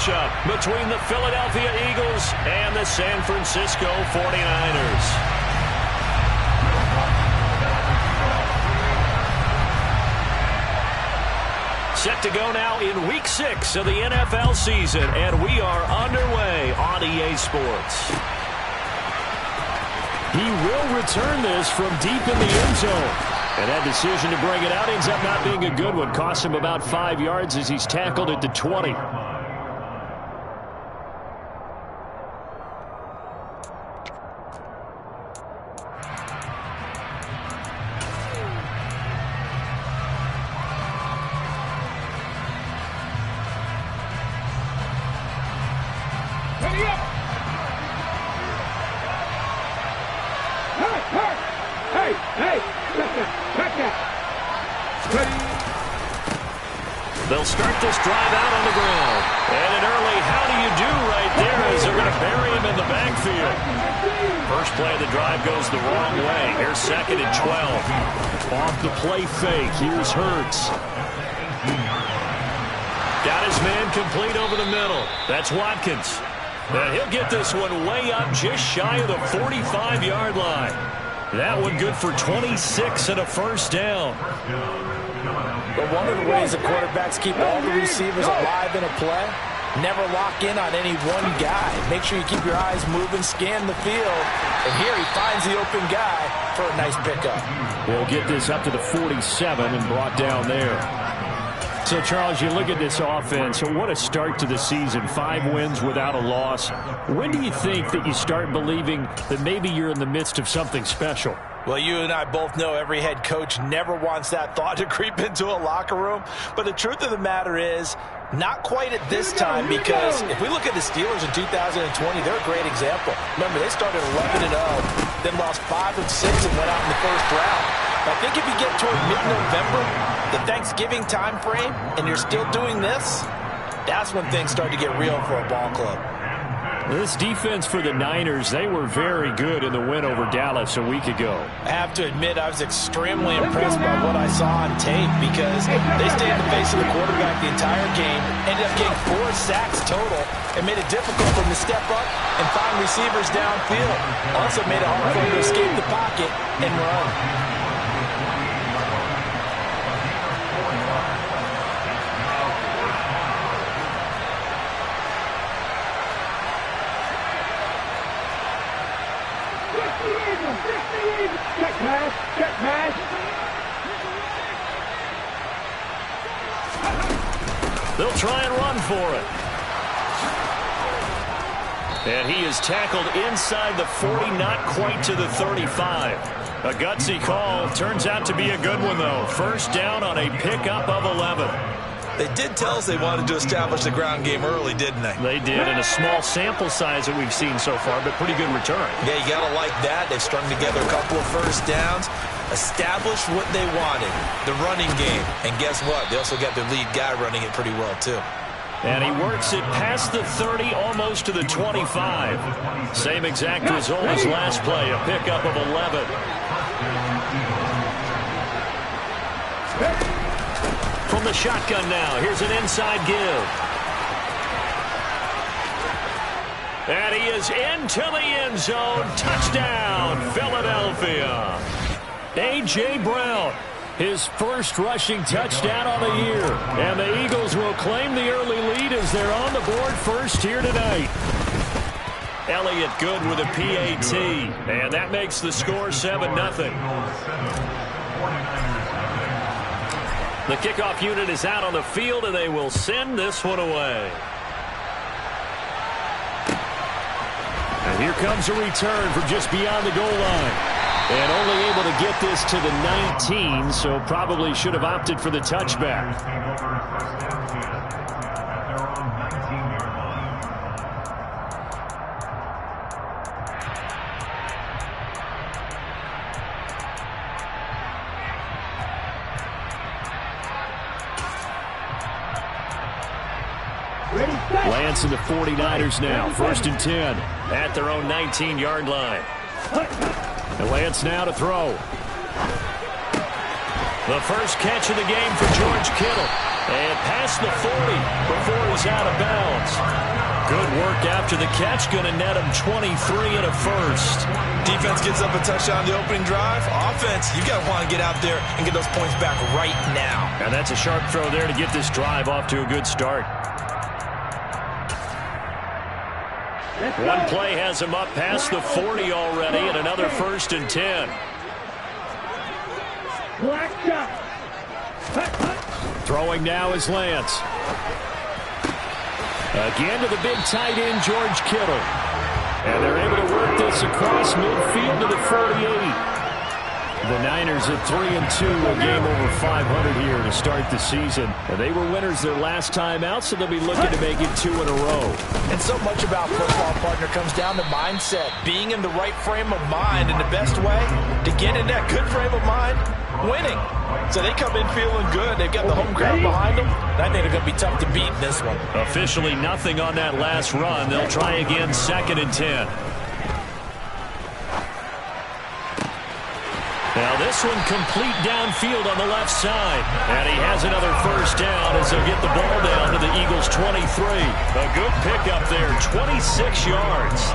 matchup between the Philadelphia Eagles and the San Francisco 49ers. Set to go now in Week 6 of the NFL season, and we are underway on EA Sports. He will return this from deep in the end zone. And that decision to bring it out ends up not being a good one. Costs him about 5 yards as he's tackled at the 20. They'll start this drive out on the ground. And an early how do you do right there as they're going to bury him in the backfield. First play of the drive goes the wrong way. Here's 2nd and 12. Off the play fake. Here's Hurts. Got his man complete over the middle. That's Watkins. And he'll get this one way up just shy of the 45-yard line. That one good for 26 and a first down. But one of the ways the quarterbacks keep all the receivers alive in a play, never lock in on any one guy. Make sure you keep your eyes moving, scan the field. And here he finds the open guy for a nice pickup. We'll get this up to the 47 and brought down there. So, Charles, you look at this offense, so what a start to the season. 5 wins without a loss. When do you think that you start believing that maybe you're in the midst of something special? Well, you and I both know every head coach never wants that thought to creep into a locker room. But the truth of the matter is, not quite at this time, because if we look at the Steelers in 2020, they're a great example. Remember, they started 11-0, then lost 5 of 6 and went out in the first round. I think if you get toward mid-November, the Thanksgiving time frame, and you're still doing this, that's when things start to get real for a ball club. This defense for the Niners, they were very good in the win over Dallas a week ago. I have to admit, I was extremely impressed by what I saw on tape because they stayed in the face of the quarterback the entire game, ended up getting 4 sacks total, and made it difficult for them to step up and find receivers downfield. Also made it hard for them to escape the pocket and run. They'll try and run for it. And he is tackled inside the 40, not quite to the 35. A gutsy call. Turns out to be a good one, though. First down on a pickup of 11. They did tell us they wanted to establish the ground game early, didn't they? They did, in a small sample size that we've seen so far, but pretty good return. Yeah, you got to like that. They've strung together a couple of first downs, established what they wanted, the running game. And guess what? They also got their lead guy running it pretty well, too. And he works it past the 30, almost to the 25. Same exact result as last play, a pickup of 11. From the shotgun now, here's an inside give. And he is into the end zone. Touchdown, Philadelphia. A.J. Brown, his first rushing touchdown on the year. And the Eagles will claim the early lead as they're on the board first here tonight. Elliott good with a PAT. And that makes the score 7-0. The kickoff unit is out on the field, and they will send this one away. And here comes a return from just beyond the goal line. And only able to get this to the 19, so probably should have opted for the touchback. Lance and the 49ers now, 1st and 10 at their own 19-yard line. And Lance now to throw. The first catch of the game for George Kittle. And past the 40 before he's out of bounds. Good work after the catch. Going to net him 23 and a first. Defense gets up a touchdown on the opening drive. Offense, you got to want to get out there and get those points back right now. And that's a sharp throw there to get this drive off to a good start. One play has him up past the 40 already, and another 1st and 10. Throwing now is Lance. Again to the big tight end, George Kittle. And they're able to work this across midfield to the 48. The Niners at 3-2, a game over 500 here to start the season. And they were winners their last time out, so they'll be looking to make it 2 in a row. And so much about football, partner, comes down to mindset. Being in the right frame of mind, and the best way to get in that good frame of mind, winning. So they come in feeling good. They've got the home crowd behind them. I think they're going to be tough to beat in this one. Officially nothing on that last run. They'll try again 2nd and 10. Now this one complete downfield on the left side. And he has another 1st down as they'll get the ball down to the Eagles' 23. A good pickup there, 26 yards.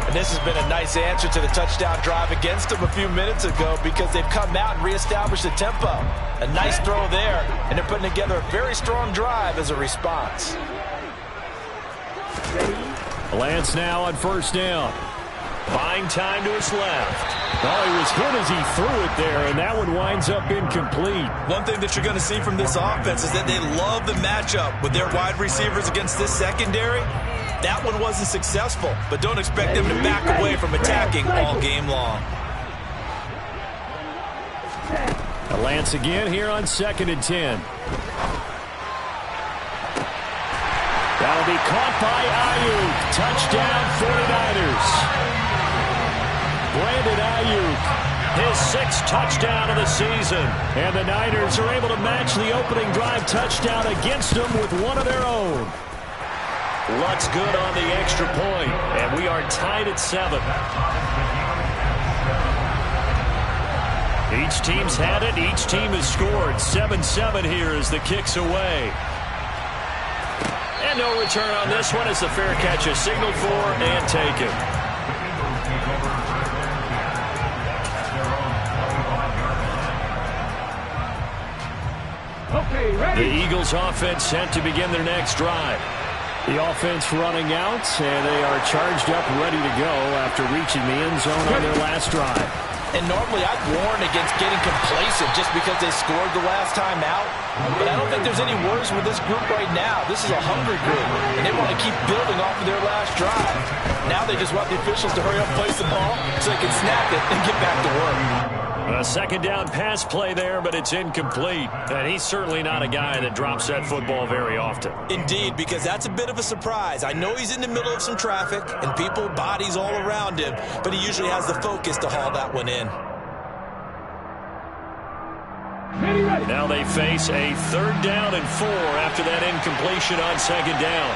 And this has been a nice answer to the touchdown drive against them a few minutes ago because they've come out and reestablished the tempo. A nice throw there, and they're putting together a very strong drive as a response. Lance now on 1st down. Buying time to his left. Oh, he was hit as he threw it there, and that one winds up incomplete. One thing that you're going to see from this offense is that they love the matchup with their wide receivers against this secondary. That one wasn't successful, but don't expect them to back away from attacking all game long. Lance again here on 2nd and 10. That'll be caught by Ayuk. Touchdown 49ers. Brandon Ayuk, his 6th touchdown of the season. And the Niners are able to match the opening drive touchdown against them with one of their own. Luck's good on the extra point, and we are tied at 7. Each team's had it. Each team has scored. 7-7 here as the kick's away. And no return on this one as the fair catch is signaled for and taken. The Eagles offense set to begin their next drive. The offense running out, and they are charged up, ready to go after reaching the end zone on their last drive. And normally I'd warn against getting complacent just because they scored the last time out. But I don't think there's any worries with this group right now. This is a hungry group, and they want to keep building off of their last drive. Now they just want the officials to hurry up, place the ball, so they can snap it and get back to work. A 2nd down pass play there, but it's incomplete. And he's certainly not a guy that drops that football very often. Indeed, because that's a bit of a surprise. I know he's in the middle of some traffic and people, bodies all around him, but he usually has the focus to haul that one in. Now they face a 3rd down and 4 after that incompletion on 2nd down.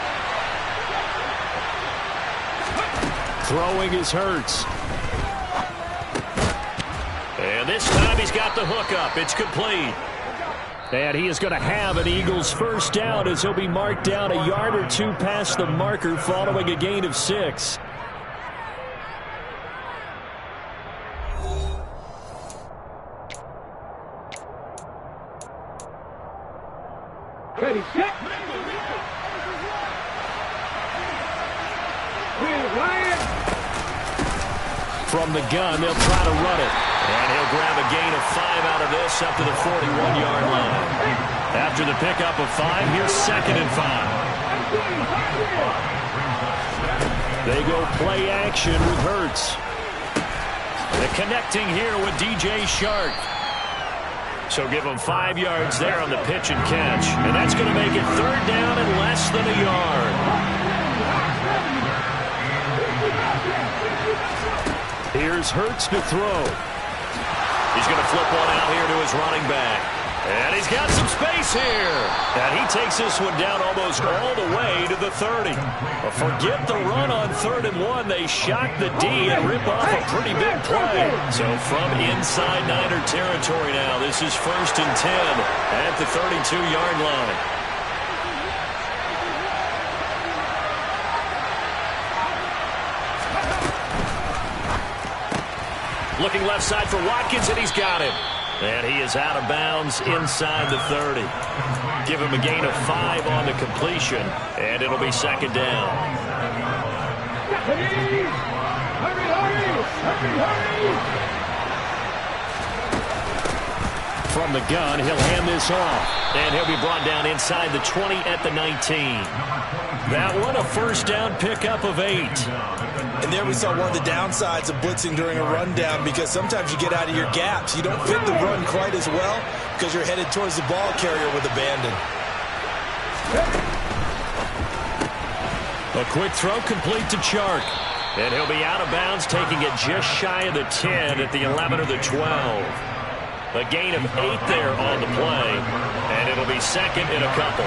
Throwing is Hurts. And this time he's got the hook up. It's complete. And he is going to have an Eagles 1st down as he'll be marked down a yard or 2 past the marker following a gain of 6. Ready, set. From the gun, they'll try to run it. And he'll grab a gain of 5 out of this up to the 41-yard line. After the pickup of 5, here's 2nd and 5. They go play action with Hurts. The connecting here with DJ Shark. So give him 5 yards there on the pitch and catch. And that's going to make it 3rd down and less than a yard. Here's Hurts to throw. He's going to flip one out here to his running back. And he's got some space here. And he takes this one down almost all the way to the 30. But forget the run on 3rd and 1. They shock the D and rip off a pretty big play. So from inside Niner territory now, this is 1st and 10 at the 32-yard line. Looking left side for Watkins, and he's got him. And he is out of bounds inside the 30. Give him a gain of 5 on the completion, and it'll be second down. Hurry! From the gun, he'll hand this off. And he'll be brought down inside the 20 at the 19. That one, a first down pickup of 8. And there we saw one of the downsides of blitzing during a rundown, because sometimes you get out of your gaps. You don't fit the run quite as well because you're headed towards the ball carrier with abandon. A quick throw complete to Chark. And he'll be out of bounds, taking it just shy of the 10 at the 11 or the 12. A gain of 8 there on the play, and it'll be second and a couple.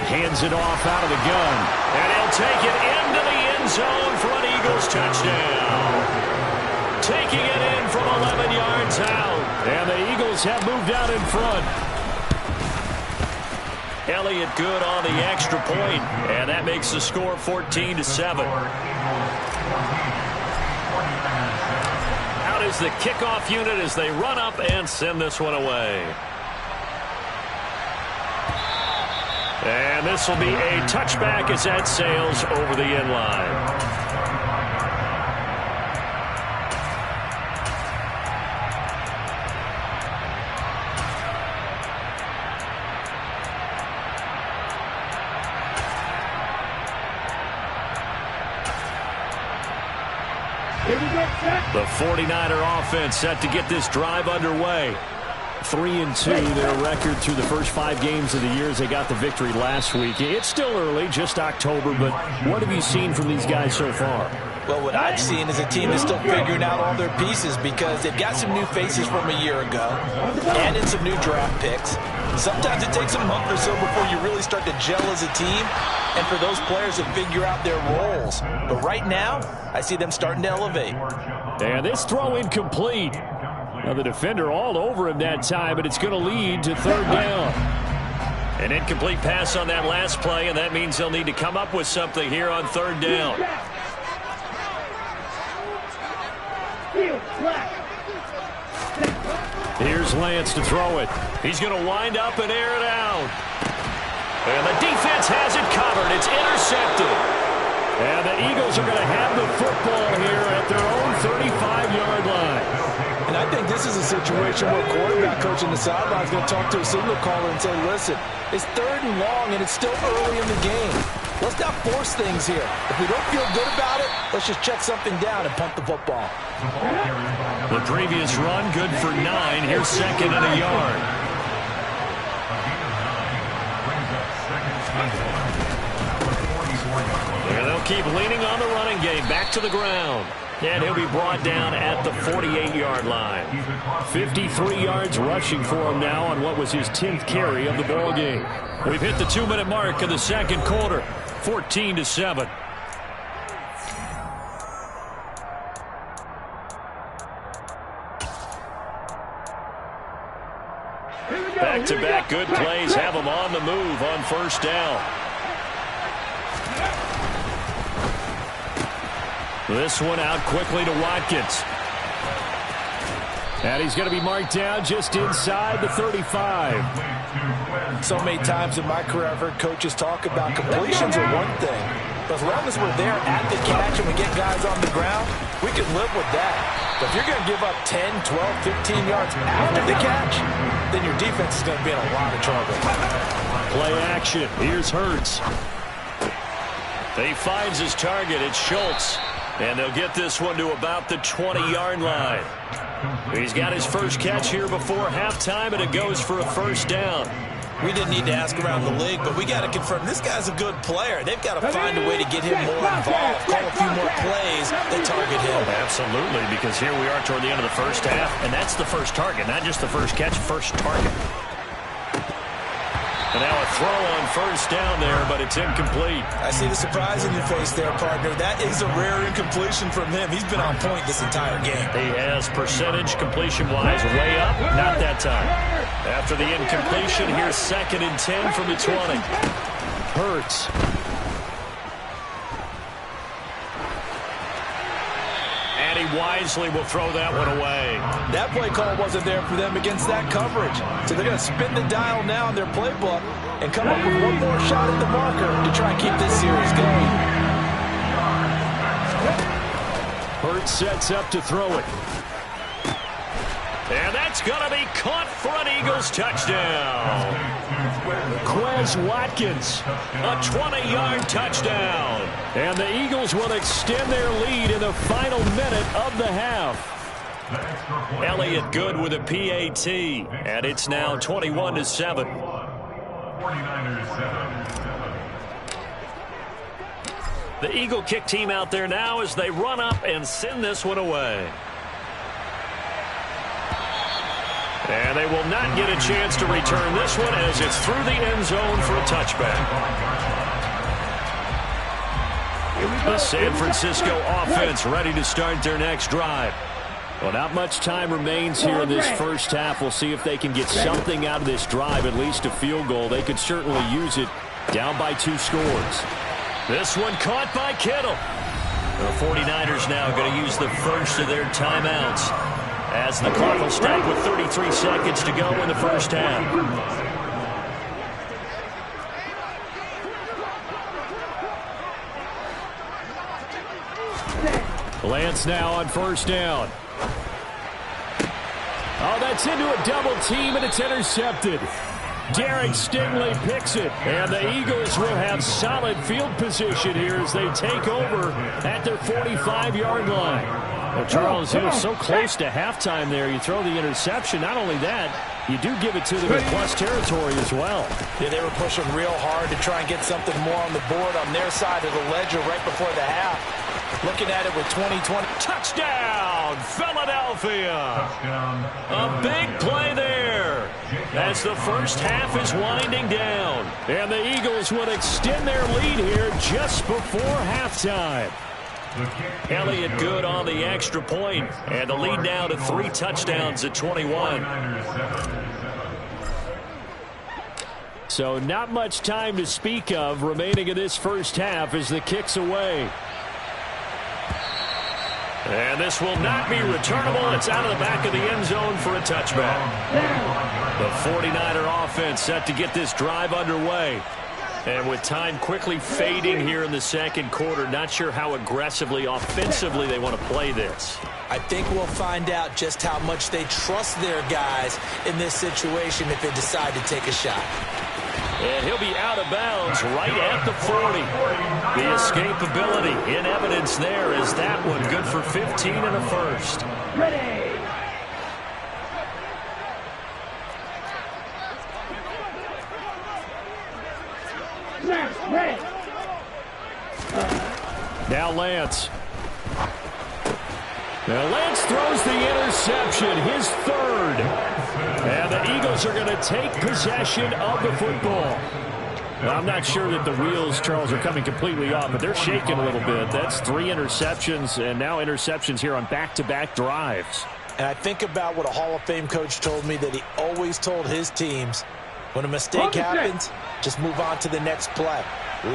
Hands it off out of the gun, and he'll take it into the end zone for an Eagles touchdown. Taking it in from 11 yards out, and the Eagles have moved out in front. Elliott good on the extra point, and that makes the score 14-7. Out is the kickoff unit as they run up and send this one away. And this will be a touchback as that sails over the end line. The 49er offense set to get this drive underway. 3-2 their record through the first 5 games of the year as they got the victory last week. It's still early, just October, but what have you seen from these guys so far? Well, what I've seen is a team that's still figuring out all their pieces, because they've got some new faces from a year ago and in some new draft picks. Sometimes it takes a month or so before you really start to gel as a team and for those players to figure out their roles. But right now, I see them starting to elevate. And this throw incomplete. Now the defender all over him that time, but it's going to lead to third down. An incomplete pass on that last play, and that means they'll need to come up with something here on third down. Here's Lance to throw it. He's going to wind up and air it out. And the defense has it covered. It's intercepted. And the Eagles are going to have the football here at their own 35-yard line. And I think this is a situation where a quarterback coach in the sideline is going to talk to a signal caller and say, listen, it's 3rd and long, and it's still early in the game. Let's not force things here. If we don't feel good about it, let's just check something down and punt the football. The previous run, good for 9. Here's second and a yard. And they'll keep leaning on the running game. Back to the ground. And he'll be brought down at the 48-yard line. 53 yards rushing for him now on what was his 10th carry of the ball game. We've hit the 2-minute mark in the second quarter. 14-7. Back-to-back good plays have them on the move on first down. This one out quickly to Watkins. And he's going to be marked down just inside the 35. So many times in my career I've heard coaches talk about completions are one thing. But as long as we're there at the catch and we get guys on the ground, we can live with that. But if you're going to give up 10, 12, 15 yards after the catch, then your defense is going to be in a lot of trouble. Play action. Here's Hurts. He finds his target. It's Schultz. And they'll get this one to about the 20-yard line. He's got his first catch here before halftime, and it goes for a first down. We didn't need to ask around the league, but we got to confirm this guy's a good player. They've got to find a way to get him more involved, call a few more plays that target him. Absolutely, because here we are toward the end of the first half, and that's the first target, not just the first catch, first target. And now a throw on first down there, but it's incomplete. I see the surprise in your face there, partner. That is a rare incompletion from him. He's been on point this entire game. He has percentage completion-wise way up. Not that time. After the incompletion, here's 2nd and 10 from the 20. Hurts. wisely will throw that one away. That play call wasn't there for them against that coverage. So they're going to spin the dial now in their playbook and come up with one more shot at the marker to try and keep this series going. Hurts sets up to throw it. And that's going to be caught for an Eagles touchdown. Quez Watkins, a 20-yard touchdown. And the Eagles will extend their lead in the final minute of the half. Elliott Good with a PAT, and it's now 21-7. The Eagle kick team out there now as they run up and send this one away. And they will not get a chance to return this one as it's through the end zone for a touchback. The San Francisco offense ready to start their next drive. Well, not much time remains here in this first half. We'll see if they can get something out of this drive, at least a field goal. They could certainly use it down by 2 scores. This one caught by Kittle. The 49ers now going to use the first of their timeouts as the clock will stop with 33 seconds to go in the first half. Lance now on first down. Oh, that's into a double team, and it's intercepted. Derek Stingley picks it, and the Eagles will have solid field position here as they take over at their 45-yard line. Well, Charles, it was so close to halftime there. You throw the interception. Not only that, you do give it to them in plus territory as well. Yeah, they were pushing real hard to try and get something more on the board on their side of the ledger right before the half. Looking at it with 2020. Touchdown, Philadelphia. A big play there as the first half is winding down. And the Eagles would extend their lead here just before halftime. Elliott Good on the extra point, and the lead now to 3 touchdowns at 21. So not much time to speak of remaining in this first half as the kick's away. And this will not be returnable. It's out of the back of the end zone for a touchback. The 49er offense set to get this drive underway. And with time quickly fading here in the second quarter, not sure how aggressively, offensively they want to play this. I think we'll find out just how much they trust their guys in this situation if they decide to take a shot. And he'll be out of bounds right at the 40. The escapability in evidence there is that one good for 15 and a first. Ready. Ready. Now Lance. Now Lance throws the interception, his third. And the Eagles are going to take possession of the football. Well, I'm not sure that the wheels, Charles, are coming completely off, but they're shaking a little bit. That's 3 interceptions, and now interceptions here on back-to-back drives. And I think about what a Hall of Fame coach told me that he always told his teams, when a mistake happens, just move on to the next play.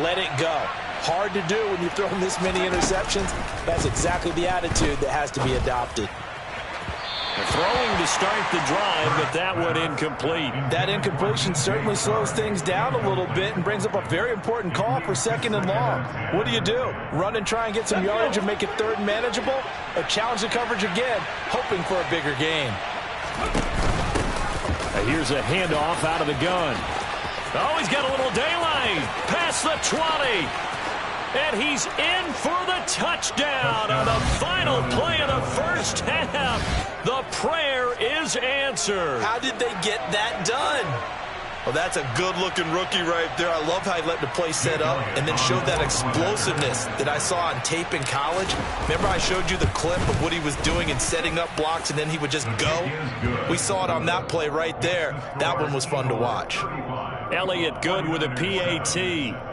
Let it go. Hard to do when you've thrown this many interceptions. That's exactly the attitude that has to be adopted. Throwing to start the drive, but that one incomplete. That incompletion certainly slows things down a little bit and brings up a very important call for 2nd and long. What do? Run and try and get some yardage and make it 3rd and manageable? Or challenge the coverage again, hoping for a bigger gain? Here's a handoff out of the gun. Oh, he's got a little daylight. Past the 20. And he's in for the touchdown on the final play of the first half. The prayer is answered. How did they get that done? Well, that's a good-looking rookie right there. I love how he let the play set up and then showed that explosiveness that I saw on tape in college. Remember I showed you the clip of what he was doing and setting up blocks, and then he would just go? We saw it on that play right there. That one was fun to watch. Elliott Good with a PAT,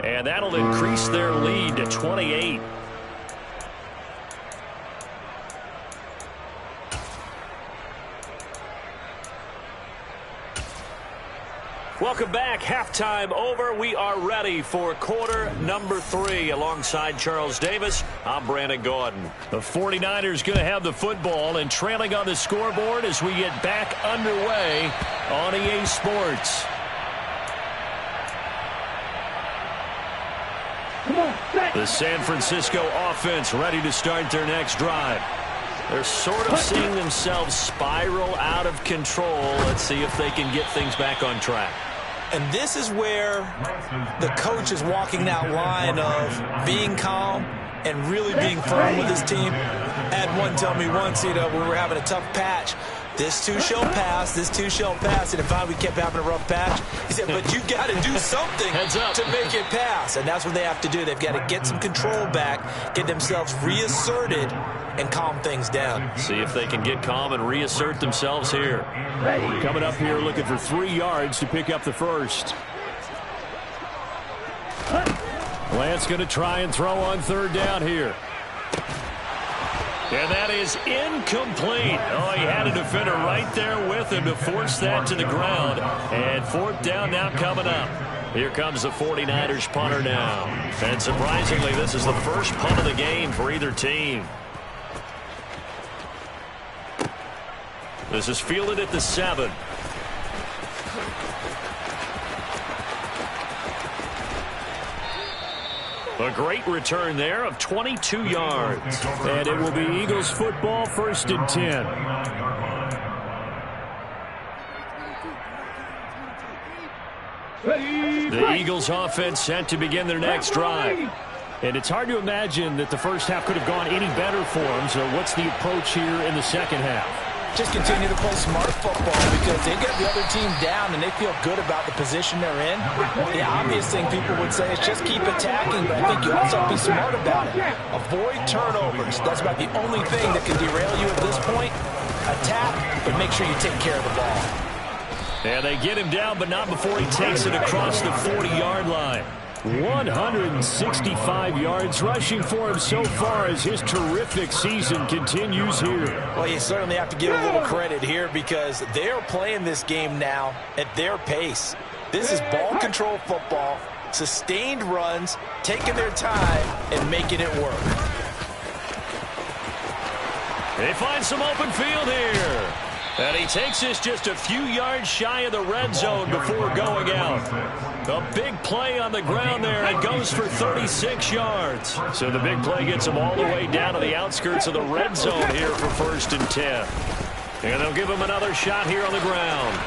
and that'll increase their lead to 28. Welcome back. Halftime over. We are ready for quarter number 3. Alongside Charles Davis, I'm Brandon Gaudin. The 49ers going to have the football and trailing on the scoreboard as we get back underway on EA Sports. The San Francisco offense ready to start their next drive. They're sort of seeing themselves spiral out of control. Let's see if they can get things back on track. And this is where the coach is walking that line of being calm and really being firm with his team. I had one tell me once, when we were having a tough patch, this too shall pass, this too shall pass. And if we kept having a rough patch, he said, but you got to do something to make it pass. And that's what they have to do. They've got to get some control back, get themselves reasserted, and calm things down. See if they can get calm and reassert themselves here. Coming up here looking for 3 yards to pick up the first. Lance going to try and throw on 3rd down here. And that is incomplete. Oh, he had a defender right there with him to force that to the ground. And 4th down now coming up. Here comes the 49ers punter now. And surprisingly, this is the first punt of the game for either team. This is fielded at the 7. A great return there of 22 yards. And it will be Eagles football, 1st and 10. The Eagles offense set to begin their next drive. And it's hard to imagine that the first half could have gone any better for them. So what's the approach here in the second half? Just continue to play smart football because they get the other team down and they feel good about the position they're in. The obvious thing people would say is just keep attacking, but I think you also have to be smart about it. Avoid turnovers. That's about the only thing that can derail you at this point. Attack, but make sure you take care of the ball. And they get him down, but not before he takes it across the 40-yard line. 165 yards rushing for him so far as his terrific season continues here. Well, you certainly have to give a little credit here because they are playing this game now at their pace. This is ball control football, sustained runs, taking their time, and making it work. They find some open field here. And he takes this just a few yards shy of the red zone before going out. A big play on the ground there. It goes for 36 yards. So the big play gets him all the way down to the outskirts of the red zone here for 1st and 10. And they'll give him another shot here on the ground.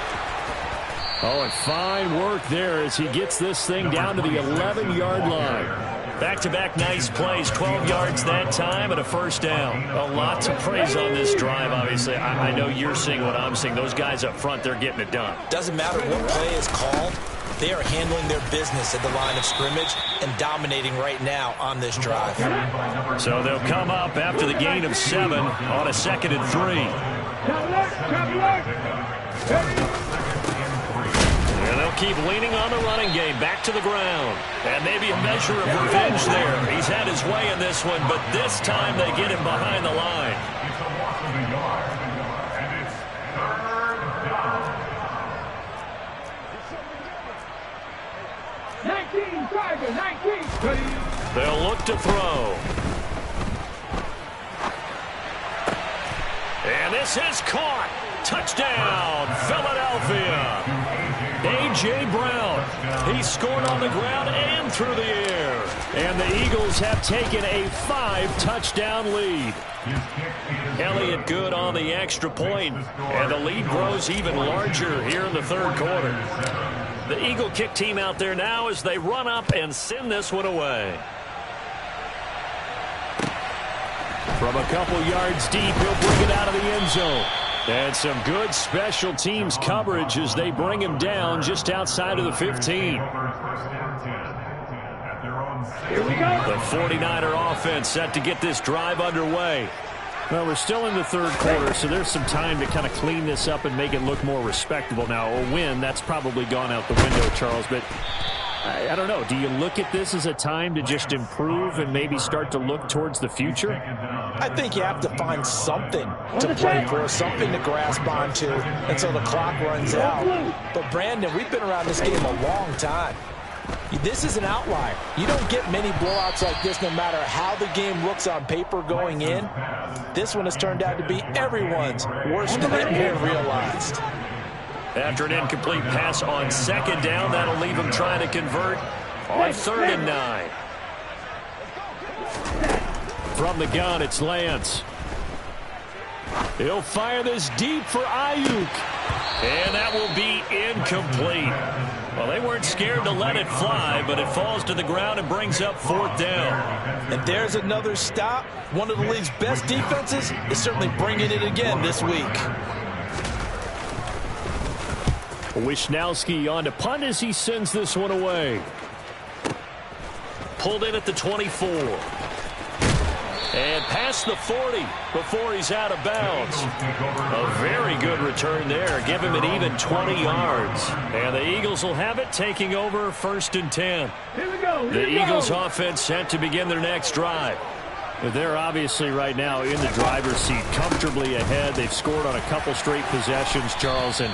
Oh, and fine work there as he gets this thing down to the 11-yard line. Back-to-back nice plays, 12 yards that time and a 1st down. A lot to praise on this drive, obviously. I know you're seeing what I'm seeing. Those guys up front, they're getting it done. Doesn't matter what play is called. They are handling their business at the line of scrimmage and dominating right now on this drive. So they'll come up after the gain of 7 on a 2nd and 3. And they'll keep leaning on the running game back to the ground. And maybe a measure of revenge there. He's had his way in this one, but this time they get him behind the line. They'll look to throw. And this is caught. Touchdown, Philadelphia. A.J. Brown. He scored on the ground and through the air. And the Eagles have taken a 5-touchdown lead. Elliott good on the extra point, and the lead grows even larger here in the 3rd quarter. The Eagle kick team out there now as they run up and send this one away. From a couple yards deep, he'll bring it out of the end zone. And some good special teams coverage as they bring him down just outside of the 15. Here we go. The 49er offense set to get this drive underway. Well, we're still in the 3rd quarter, so there's some time to kind of clean this up and make it look more respectable. Now, a win, that's probably gone out the window, Charles, but I don't know. Do you look at this as a time to just improve and maybe start to look towards the future? I think you have to find something to play for, something to grasp onto until the clock runs out. But, Brandon, we've been around this game a long time. This is an outlier. You don't get many blowouts like this no matter how the game looks on paper going in. This one has turned out to be everyone's worst nightmare realized. After an incomplete pass on second down, that'll leave him trying to convert on 3rd and 9. From the gun, it's Lance. He'll fire this deep for Ayuk. And that will be incomplete. Well, they weren't scared to let it fly, but it falls to the ground and brings up 4th down. And there's another stop. One of the league's best defenses is certainly bringing it again this week. Wishnowski on to punt as he sends this one away. Pulled in at the 24. And past the 40 before he's out of bounds. A very good return there. Give him an even 20 yards. And the Eagles will have it, taking over 1st and 10. The Eagles offense set to begin their next drive. They're obviously right now in the driver's seat, comfortably ahead. They've scored on a couple straight possessions, Charles, and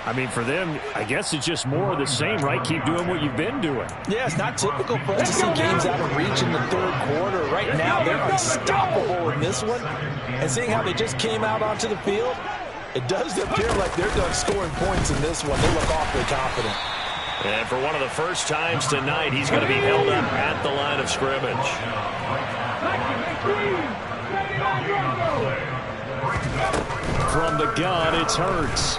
I mean, for them, I guess it's just more of the same, right? Keep doing what you've been doing. Yeah, it's not typical for us to see games out of reach in the 3rd quarter. Right now, they're unstoppable in this one. And seeing how they just came out onto the field, it does appear like they're done scoring points in this one. They look awfully confident. And for one of the first times tonight, he's going to be held up at the line of scrimmage. From the gun, it's Hurts.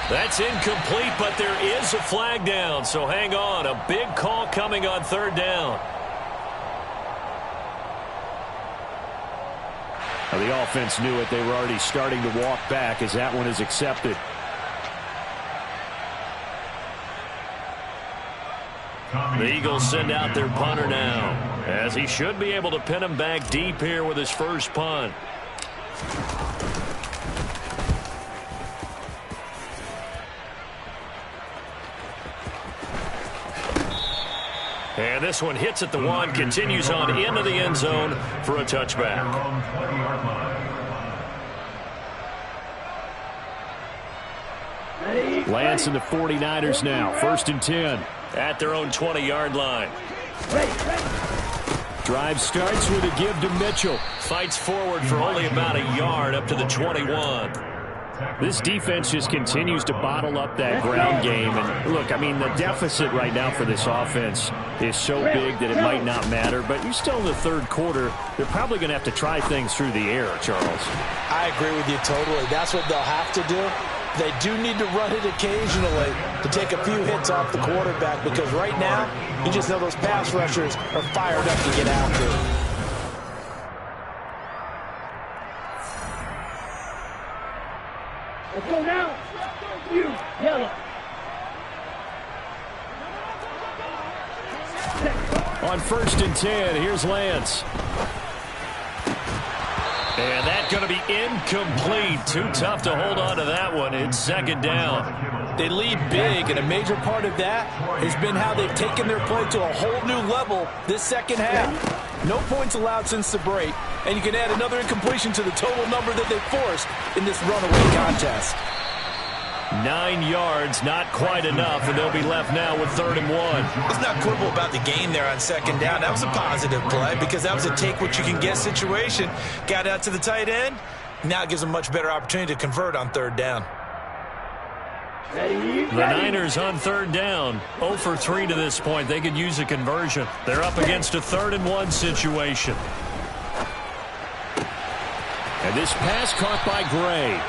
That's incomplete, but there is a flag down, so hang on. A big call coming on 3rd down. Now, the offense knew it. They were already starting to walk back as that one is accepted. The Eagles send out their punter now, as he should be able to pin him back deep here with his first punt. And this one hits at the 1, continues on into the end zone for a touchback. Lance and the 49ers now, 1st and 10 at their own 20-yard line. Drive starts with a give to Mitchell. Fights forward for only about a yard up to the 21. This defense just continues to bottle up that ground game. And look, I mean, the deficit right now for this offense is so big that it might not matter. But you're still in the 3rd quarter. They're probably going to have to try things through the air, Charles. I agree with you totally. That's what they'll have to do. They do need to run it occasionally to take a few hits off the quarterback, because right now, you just know those pass rushers are fired up to get after it. Let's go now. You, yellow. On 1st and 10, here's Lance. And that's going to be incomplete. Too tough to hold on to that one. It's 2nd down. They lead big, and a major part of that has been how they've taken their play to a whole new level this 2nd half. No points allowed since the break, and you can add another incompletion to the total number that they forced in this runaway contest. 9 yards, not quite enough, and they'll be left now with 3rd and 1. Let's not quibble about the gain there on 2nd down. That was a positive play because that was a take-what-you-can-get situation. Got out to the tight end. Now it gives them a much better opportunity to convert on 3rd down. The Niners on 3rd down, 0 for 3 to this point. They could use a conversion. They're up against a 3rd and 1 situation. And this pass caught by Gray.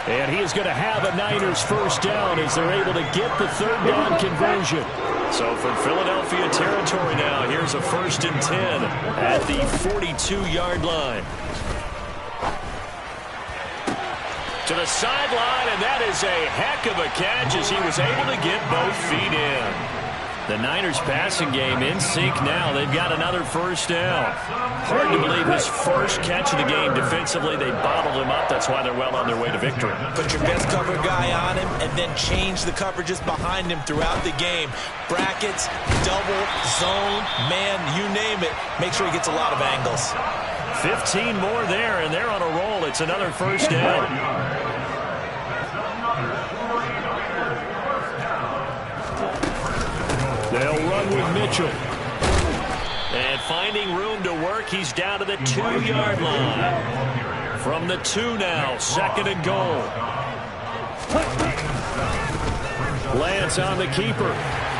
And he is going to have a Niners first down as they're able to get the 3rd down conversion. So from Philadelphia territory now, here's a 1st and 10 at the 42-yard line. To the sideline, and that is a heck of a catch as he was able to get both feet in. The Niners passing game in sync now. They've got another first down. Hard to believe his first catch of the game defensively. They bottled him up. That's why they're well on their way to victory. Put your best cover guy on him and then change the coverages behind him throughout the game. Brackets, double, zone, man, you name it. Make sure he gets a lot of angles. 15 more there, and they're on a roll. It's another first down. They'll run with Mitchell. And finding room to work, he's down to the 2-yard line. From the 2 now, 2nd and goal. Lance on the keeper.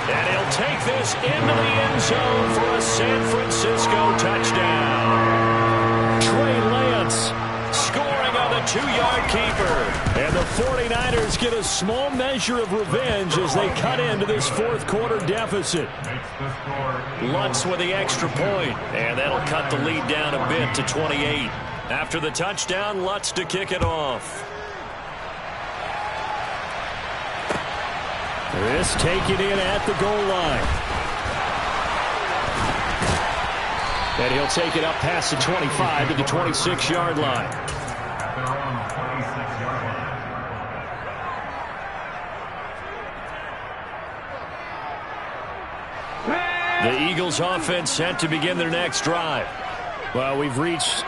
And he'll take this into the end zone for a San Francisco touchdown. Trey Lance scoring on the 2-yard keeper. And the 49ers get a small measure of revenge as they cut into this fourth-quarter deficit. Lutz with the extra point, and that'll cut the lead down a bit to 28. After the touchdown, Lutz to kick it off. This taken in at the goal line. And he'll take it up past the 25 to the 26-yard line. The Eagles offense set to begin their next drive. Well, we've reached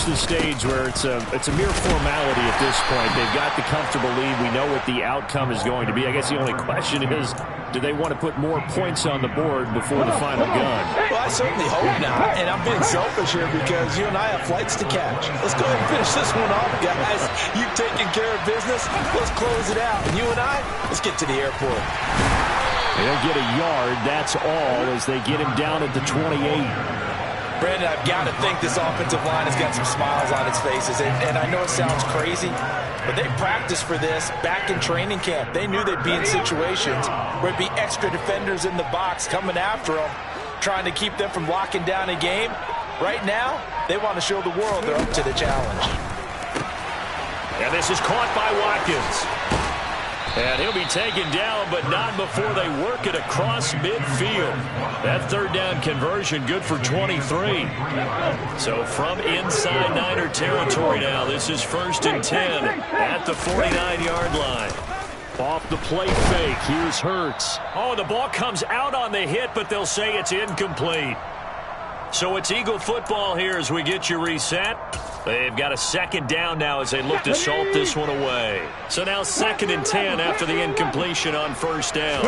the stage where it's a mere formality at this point. They've got the comfortable lead. We know what the outcome is going to be. I guess the only question is, do they want to put more points on the board before the final gun? Well, I certainly hope not. And I'm being selfish here because you and I have flights to catch. Let's go ahead and finish this one off, guys. You've taken care of business. Let's close it out. And you and I, let's get to the airport. They'll get a yard, that's all, as they get him down at the 28. Brandon, I've got to think this offensive line has got some smiles on its faces. And I know it sounds crazy, but they practiced for this back in training camp. They knew they'd be in situations where it'd be extra defenders in the box coming after them, trying to keep them from locking down a game. Right now, they want to show the world they're up to the challenge. And this is caught by Watkins. And he'll be taken down, but not before they work it across midfield. That third down conversion good for 23. So from inside Niner territory now, this is 1st and 10 at the 49-yard line. Off the play fake, here's Hurts. Oh, the ball comes out on the hit, but they'll say it's incomplete. So it's Eagle football here as we get you reset. They've got a 2nd down now as they look to salt this one away. So now 2nd and 10 after the incompletion on 1st down.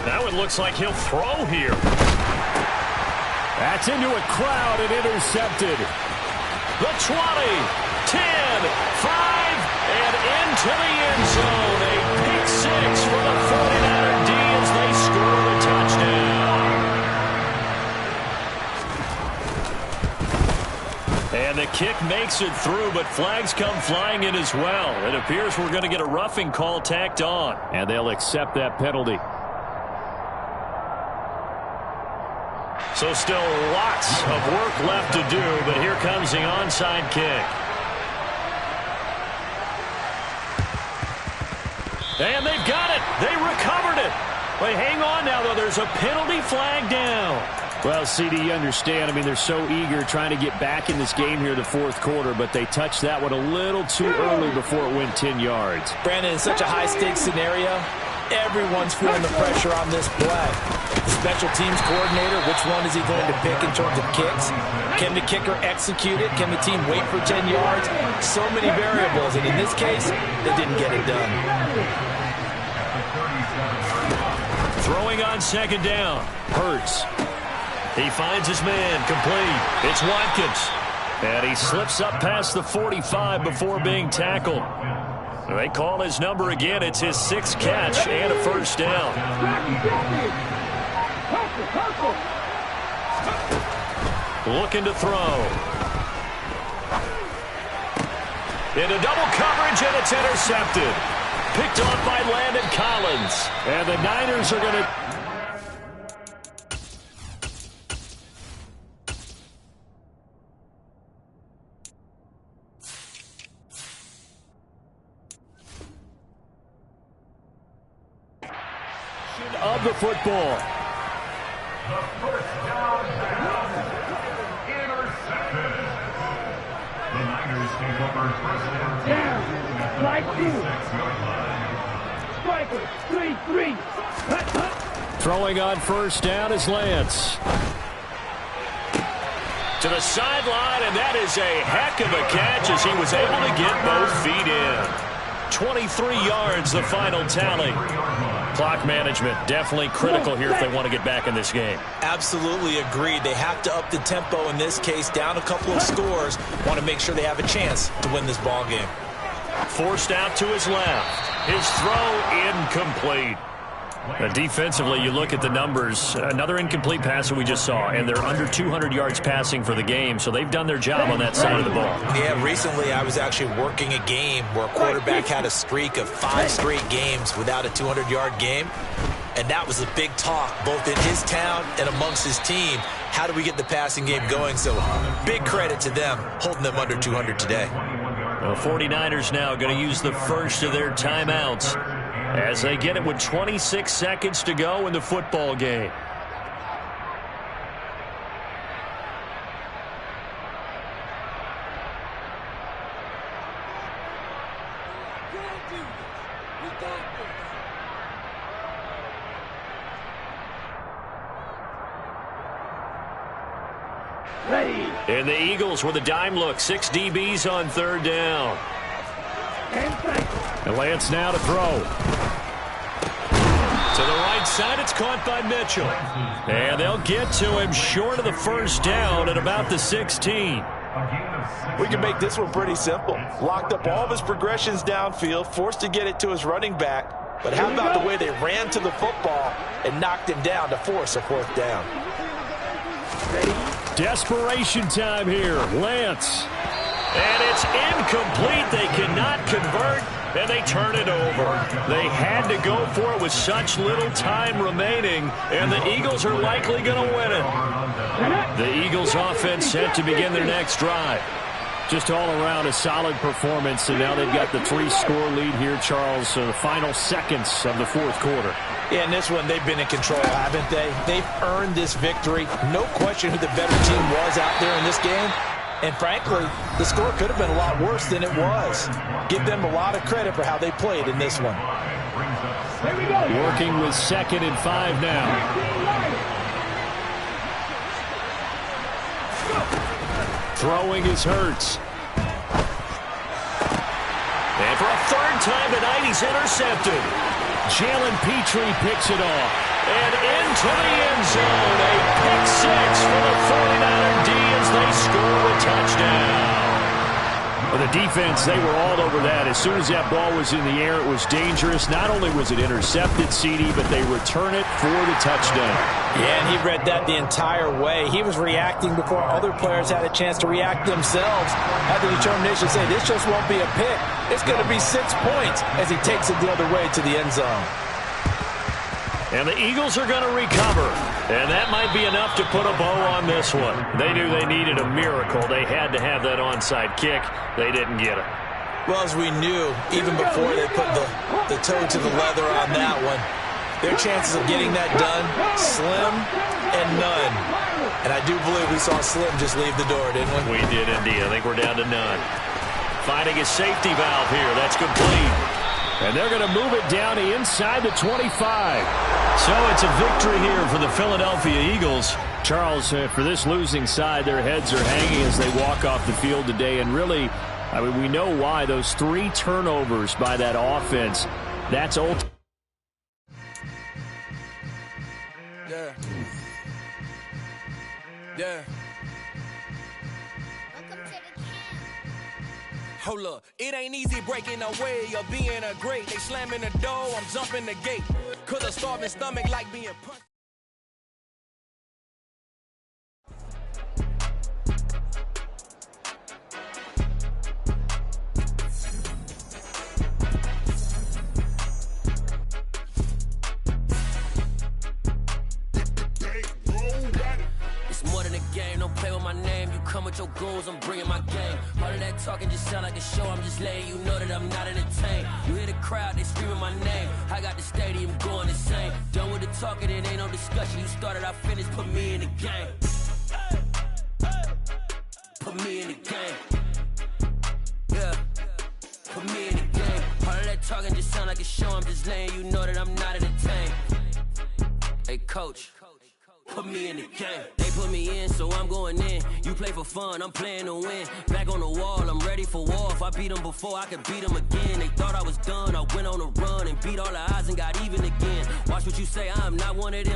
Now it looks like he'll throw here. That's into a crowd and intercepted. The 20, 10, 5, and into the end zone. A pick 6 for the 49er D as they score the touchdown. And the kick makes it through, but flags come flying in as well. It appears we're going to get a roughing call tacked on, and they'll accept that penalty. So still lots of work left to do, but here comes the onside kick. And they've got it. They recovered it. Wait, hang on now, though. There's a penalty flag down. Well, CD, you understand. I mean, they're so eager trying to get back in this game here in the fourth quarter, but they touched that one a little too early before it went 10 yards. Brandon, in such a high-stakes scenario, everyone's feeling the pressure on this play. The special teams coordinator, which one is he going to pick in terms of kicks? Can the kicker execute it? Can the team wait for 10 yards? So many variables, and in this case, they didn't get it done. Throwing on 2nd down. Hurts. He finds his man, complete. It's Watkins. And he slips up past the 45 before being tackled. They call his number again. It's his 6th catch and a 1st down. Looking to throw. Into double coverage, and it's intercepted. Picked off by Landon Collins. And the Niners are going to... of the football. The first down intercepted. The Niners take over first and 10. Down. Like you. Striker. 3-3. Throwing on first down is Lance. To the sideline, and that is a heck of a catch as he was able to get both feet in. 23 yards, the final tally. Clock management definitely critical here if they want to get back in this game. Absolutely agreed. They have to up the tempo in this case, down a couple of scores. Want to make sure they have a chance to win this ball game. Forced out to his left. His throw incomplete. Defensively, you look at the numbers. Another incomplete pass that we just saw, and they're under 200 yards passing for the game, so they've done their job on that side of the ball. Yeah, recently I was actually working a game where a quarterback had a streak of 5 straight games without a 200-yard game, and that was a big talk both in his town and amongst his team. How do we get the passing game going? So big credit to them holding them under 200 today. The 49ers now going to use the first of their timeouts as they get it with 26 seconds to go in the football game. And the Eagles with a dime look. 6 DBs on third down. And Lance now to throw. To the right side, it's caught by Mitchell. And they'll get to him short of the first down at about the 16. We can make this one pretty simple. Locked up all of his progressions downfield, forced to get it to his running back. But how about the way they ran to the football and knocked him down to force a fourth down? Desperation time here. Lance. And it's incomplete. They cannot convert, and they turn it over. They had to go for it with such little time remaining, and the Eagles are likely going to win it. The Eagles offense set to begin their next drive. Just all around a solid performance, and now they've got the 3-score lead here, Charles, so the final seconds of the fourth quarter. Yeah, in this one, they've been in control, haven't they? They've earned this victory. No question who the better team was out there in this game. And frankly, the score could have been a lot worse than it was. Give them a lot of credit for how they played in this one. Working with 2nd and 5 now. Throwing is Hurts. And for a third time tonight, he's intercepted. Jalen Petrie picks it off. And into the end zone, a pick 6 for the 49er D as they score a touchdown. Well, the defense, they were all over that. As soon as that ball was in the air, it was dangerous. Not only was it intercepted, CD, but they return it for the touchdown. Yeah, and he read that the entire way. He was reacting before other players had a chance to react themselves. Had the determination to say, this just won't be a pick. It's going to be 6 points as he takes it the other way to the end zone. And the Eagles are going to recover. And that might be enough to put a bow on this one. They knew they needed a miracle. They had to have that onside kick. They didn't get it. Well, as we knew, even before they put the toe to the leather on that one, their chances of getting that done, slim and none. And I do believe we saw Slim just leave the door, didn't we? We did indeed. I think we're down to none. Finding a safety valve here. That's complete. And they're going to move it down to inside the 25. So it's a victory here for the Philadelphia Eagles. Charles, for this losing side, their heads are hanging as they walk off the field today. And really, I mean, we know why. Those 3 turnovers by that offense, that's ultimately. Yeah. Yeah. Hold up, it ain't easy breaking away or being a great. They slamming the door, I'm jumping the gate. Cause a starving stomach like being punched. Don't play with my name, you come with your goons, I'm bringing my game. All of that talking just sound like a show, I'm just letting you know that I'm not entertained. You hear the crowd, they screaming my name. I got the stadium going insane. Done with the talking, it ain't no discussion. You started, I finished, put me in the game. Put me in the game. Yeah. Put me in the game. All of that talking just sound like a show. I'm just laying you know that I'm not entertained. Hey, coach. Put me in the game. They put me in, so I'm going in. You play for fun, I'm playing to win. Back on the wall, I'm ready for war. If I beat them before, I could beat them again. They thought I was done, I went on a run and beat all the odds and got even again. Watch what you say, I'm not one of them.